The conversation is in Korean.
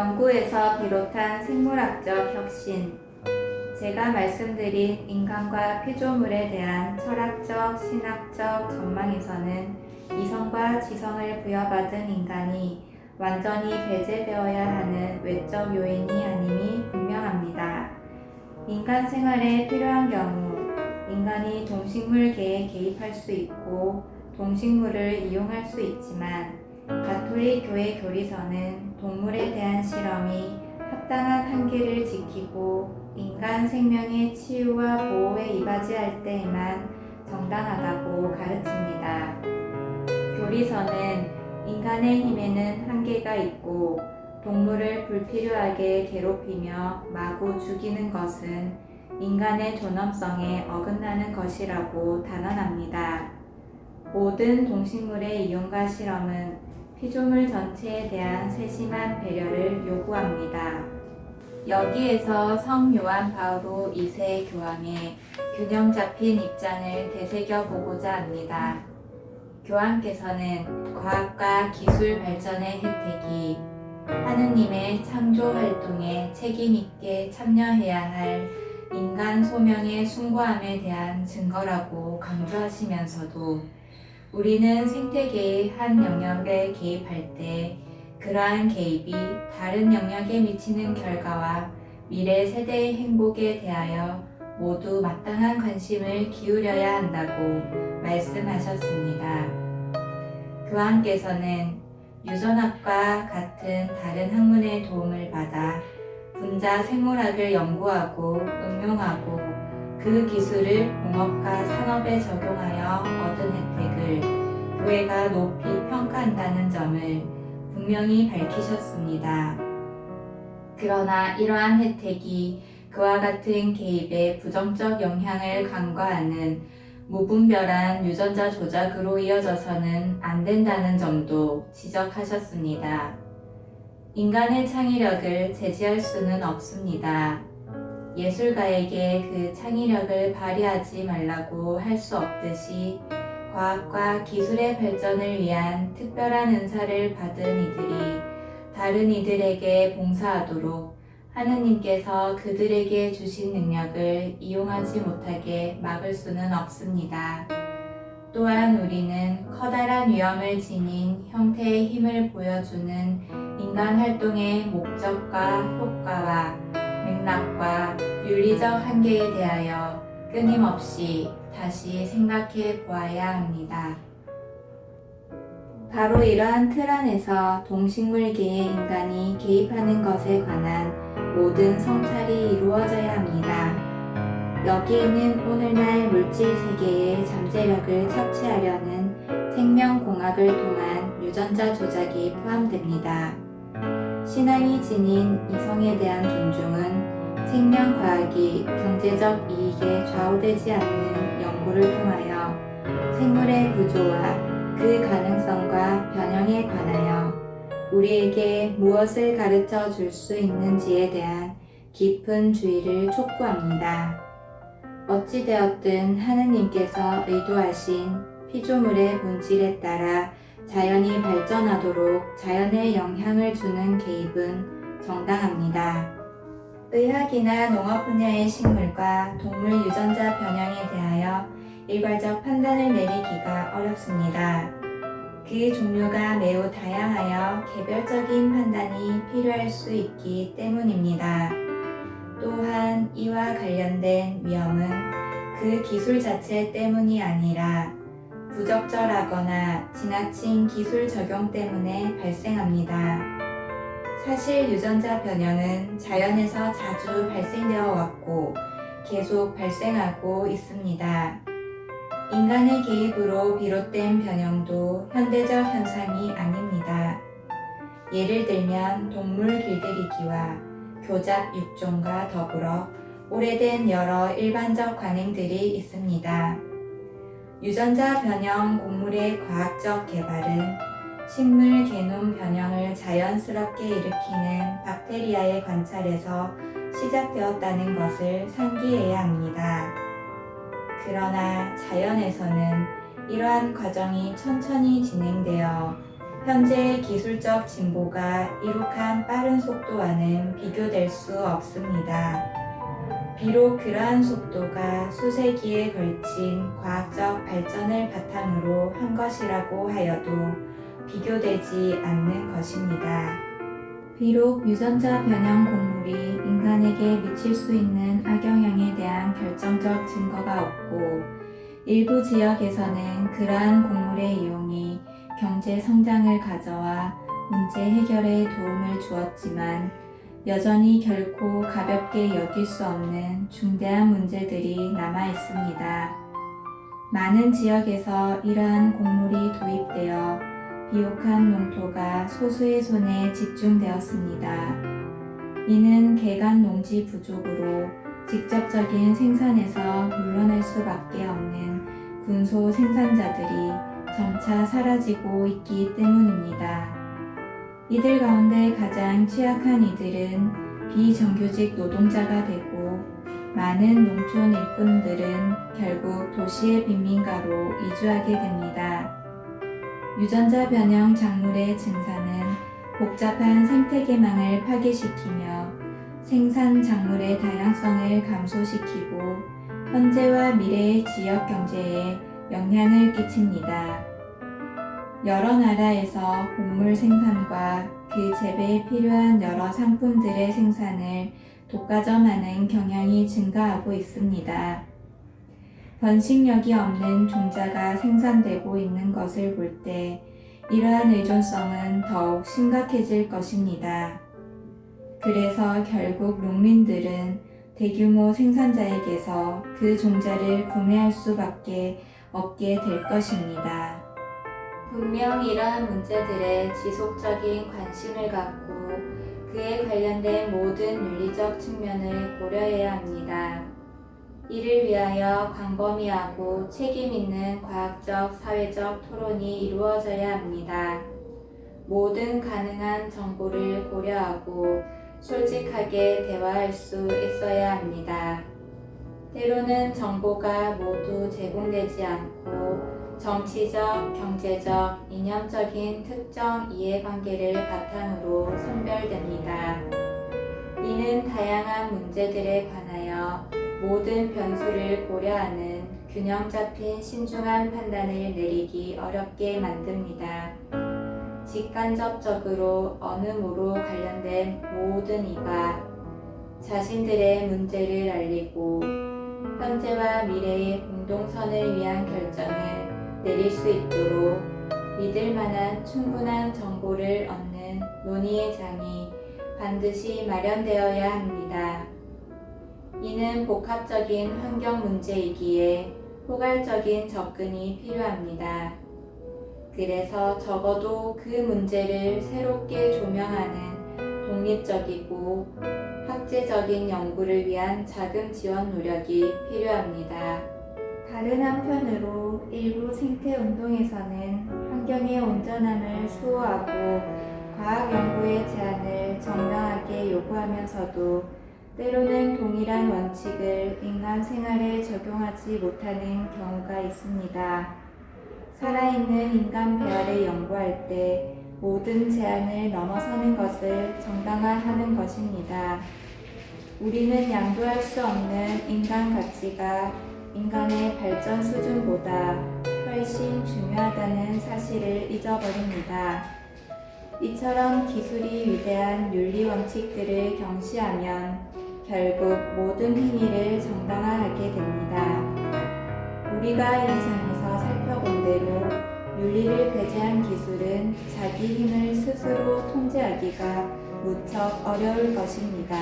연구에서 비롯한 생물학적 혁신. 제가 말씀드린 인간과 피조물에 대한 철학적, 신학적 전망에서는 이성과 지성을 부여받은 인간이 완전히 배제되어야 하는 외적 요인이 아님이 분명합니다. 인간 생활에 필요한 경우 인간이 동식물계에 개입할 수 있고 동식물을 이용할 수 있지만 가톨릭 교회 교리서는 동물에 대한 실험이 합당한 한계를 지키고 인간 생명의 치유와 보호에 이바지할 때에만 정당하다고 가르칩니다. 교리서는 인간의 힘에는 한계가 있고 동물을 불필요하게 괴롭히며 마구 죽이는 것은 인간의 존엄성에 어긋나는 것이라고 단언합니다. 모든 동식물의 이용과 실험은 피조물 전체에 대한 세심한 배려를 요구합니다. 여기에서 성 요한 바오로 2세 교황의 균형 잡힌 입장을 되새겨보고자 합니다. 교황께서는 과학과 기술 발전의 혜택이 하느님의 창조 활동에 책임있게 참여해야 할 인간 소명의 숭고함에 대한 증거라고 강조하시면서도 우리는 생태계의 한 영역에 개입할 때 그러한 개입이 다른 영역에 미치는 결과와 미래 세대의 행복에 대하여 모두 마땅한 관심을 기울여야 한다고 말씀하셨습니다. 교황께서는 유전학과 같은 다른 학문의 도움을 받아 분자 생물학을 연구하고 응용하고 그 기술을 공업과 산업에 적용하여 얻은 혜택을 교회가 높이 평가한다는 점을 분명히 밝히셨습니다. 그러나 이러한 혜택이 그와 같은 개입의 부정적 영향을 간과하는 무분별한 유전자 조작으로 이어져서는 안 된다는 점도 지적하셨습니다. 인간의 창의력을 제지할 수는 없습니다. 예술가에게 그 창의력을 발휘하지 말라고 할 수 없듯이 과학과 기술의 발전을 위한 특별한 은사를 받은 이들이 다른 이들에게 봉사하도록 하느님께서 그들에게 주신 능력을 이용하지 못하게 막을 수는 없습니다. 또한 우리는 커다란 위험을 지닌 형태의 힘을 보여주는 인간 활동의 목적과 효과와 맥락과 윤리적 한계에 대하여 끊임없이 다시 생각해 보아야 합니다. 바로 이러한 틀 안에서 동식물계의 인간이 개입하는 것에 관한 모든 성찰이 이루어져야 합니다. 여기에는 오늘날 물질 세계의 잠재력을 척취하려는 생명공학을 통한 유전자 조작이 포함됩니다. 신앙이 지닌 이성에 대한 존중은 생명과학이 경제적 이익에 좌우되지 않는 연구를 통하여 생물의 구조와 그 가능성과 변형에 관하여 우리에게 무엇을 가르쳐 줄 수 있는지에 대한 깊은 주의를 촉구합니다. 어찌되었든 하느님께서 의도하신 피조물의 본질에 따라 자연이 발전하도록 자연에 영향을 주는 개입은 정당합니다. 의학이나 농업 분야의 식물과 동물 유전자 변형에 대하여 일괄적 판단을 내리기가 어렵습니다. 그 종류가 매우 다양하여 개별적인 판단이 필요할 수 있기 때문입니다. 또한 이와 관련된 위험은 그 기술 자체 때문이 아니라 부적절하거나 지나친 기술 적용 때문에 발생합니다. 사실 유전자 변형은 자연에서 자주 발생되어 왔고 계속 발생하고 있습니다. 인간의 개입으로 비롯된 변형도 현대적 현상이 아닙니다. 예를 들면 동물 길들이기와 교잡 육종과 더불어 오래된 여러 일반적 관행들이 있습니다. 유전자 변형 곡물의 과학적 개발은 식물 게놈 변형을 자연스럽게 일으키는 박테리아의 관찰에서 시작되었다는 것을 상기해야 합니다. 그러나 자연에서는 이러한 과정이 천천히 진행되어 현재의 기술적 진보가 이룩한 빠른 속도와는 비교될 수 없습니다. 비록 그러한 속도가 수세기에 걸친 과학적 발전을 바탕으로 한 것이라고 하여도 비교되지 않는 것입니다. 비록 유전자 변형 곡물이 인간에게 미칠 수 있는 악영향에 대한 결정적 증거가 없고 일부 지역에서는 그러한 곡물의 이용이 경제 성장을 가져와 문제 해결에 도움을 주었지만 여전히 결코 가볍게 여길 수 없는 중대한 문제들이 남아 있습니다. 많은 지역에서 이러한 곡물이 도입되어 비옥한 농토가 소수의 손에 집중되었습니다. 이는 개간 농지 부족으로 직접적인 생산에서 물러날 수밖에 없는 군소 생산자들이 점차 사라지고 있기 때문입니다. 이들 가운데 가장 취약한 이들은 비정규직 노동자가 되고 많은 농촌 일꾼들은 결국 도시의 빈민가로 이주하게 됩니다. 유전자 변형 작물의 증산은 복잡한 생태계망을 파괴시키며 생산 작물의 다양성을 감소시키고 현재와 미래의 지역 경제에 영향을 끼칩니다. 여러 나라에서 곡물 생산과 그 재배에 필요한 여러 상품들의 생산을 독과점하는 경향이 증가하고 있습니다. 번식력이 없는 종자가 생산되고 있는 것을 볼 때 이러한 의존성은 더욱 심각해질 것입니다. 그래서 결국 농민들은 대규모 생산자에게서 그 종자를 구매할 수밖에 없게 될 것입니다. 분명 이러한 문제들에 지속적인 관심을 갖고 그에 관련된 모든 윤리적 측면을 고려해야 합니다. 이를 위하여 광범위하고 책임 있는 과학적, 사회적 토론이 이루어져야 합니다. 모든 가능한 정보를 고려하고 솔직하게 대화할 수 있어야 합니다. 때로는 정보가 모두 제공되지 않고 정치적, 경제적, 이념적인 특정 이해관계를 바탕으로 선별됩니다. 이는 다양한 문제들에 관하여 모든 변수를 고려하는 균형 잡힌 신중한 판단을 내리기 어렵게 만듭니다. 직간접적으로 어느 모로 관련된 모든 이가 자신들의 문제를 알리고 현재와 미래의 공동선을 위한 결정을 내릴 수 있도록 믿을 만한 충분한 정보를 얻는 논의의 장이 반드시 마련되어야 합니다. 이는 복합적인 환경 문제이기에 포괄적인 접근이 필요합니다. 그래서 적어도 그 문제를 새롭게 조명하는 독립적이고 학제적인 연구를 위한 자금 지원 노력이 필요합니다. 다른 한편으로 일부 생태운동에서는 환경의 온전함을 수호하고 과학 연구의 제한을 정당하게 요구하면서도 때로는 동일한 원칙을 인간 생활에 적용하지 못하는 경우가 있습니다. 살아있는 인간 배열을 연구할 때 모든 제한을 넘어서는 것을 정당화하는 것입니다. 우리는 양도할 수 없는 인간 가치가 인간의 발전 수준보다 훨씬 중요하다는 사실을 잊어버립니다. 이처럼 기술이 위대한 윤리 원칙들을 경시하면 결국 모든 행위를 정당화하게 됩니다. 우리가 이 장에서 살펴본 대로 윤리를 배제한 기술은 자기 힘을 스스로 통제하기가 무척 어려울 것입니다.